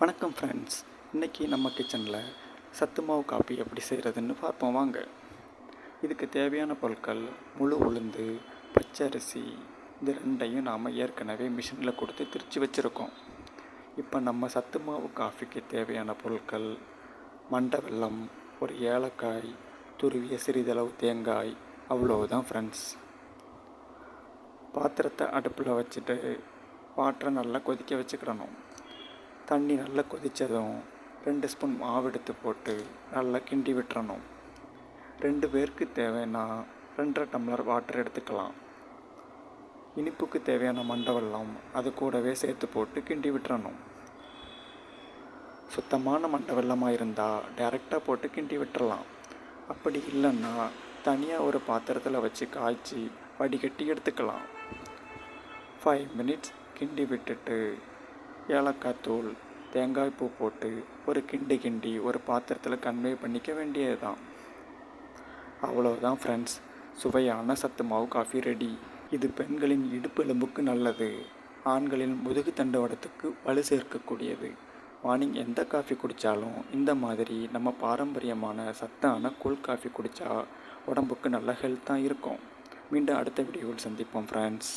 வணக்கம் ஃப்ரெண்ட்ஸ். இன்றைக்கி நம்ம கிச்சனில் சத்து மாவு காப்பி எப்படி செய்கிறதுன்னு பார்ப்போம் வாங்க. இதுக்கு தேவையான பொருட்கள் முழு உளுந்து, பச்சரிசி. இது ரெண்டையும் நாம் ஏற்கனவே மிஷினில் கொடுத்து திரித்து வச்சுருக்கோம். இப்போ நம்ம சத்து மாவு காஃபிக்கு தேவையான பொருட்கள் மண்டை வெல்லம், ஒரு ஏலக்காய், துருவிய சிறிதளவு தேங்காய், அவ்வளவுதான் ஃப்ரெண்ட்ஸ். பாத்திரத்தை அடுப்பில் வச்சுட்டு வாட்டரை நல்லா கொதிக்க வச்சுக்கிடணும். தண்ணி நல்லா கொதித்ததும் 2 ஸ்பூன் மாவு எடுத்து போட்டு நல்லா கிண்டி விட்டுறணும். 2 பேருக்கு தேவைன்னா 2.5 டம்ளர் வாட்டர் எடுத்துக்கலாம். இனிப்புக்கு தேவையான மண்டை வெல்லம் அது கூடவே சேர்த்து போட்டு கிண்டி விட்டுறணும். சுத்தமான மண்டை வெல்லமாக இருந்தால் டைரெக்டாக போட்டு கிண்டி விட்டுறலாம். அப்படி இல்லைன்னா தனியாக ஒரு பாத்திரத்தில் வச்சு காய்ச்சி வடிகட்டி எடுத்துக்கலாம். 5 மினிட்ஸ் கிண்டி விட்டுட்டு ஏலக்காய் தூள், தேங்காய் பூ போட்டு ஒரு கிண்டி ஒரு பாத்திரத்தில் கன்வே பண்ணிக்க வேண்டியது தான். அவ்வளோதான் ஃப்ரெண்ட்ஸ், சுவையான சத்து மாவு காஃபி ரெடி. இது பெண்களின் இடுப்பு எலும்புக்கு நல்லது, ஆண்களின் முதுகு தண்டுவடத்துக்கு வலு சேர்க்கக்கூடியது. மார்னிங் எந்த காஃபி குடித்தாலும் இந்த மாதிரி நம்ம பாரம்பரியமான சத்தான கூல் காஃபி குடித்தா உடம்புக்கு நல்ல ஹெல்த்தாக இருக்கும். மீண்டும் அடுத்த வீடியோவில் சந்திப்போம் ஃப்ரெண்ட்ஸ்.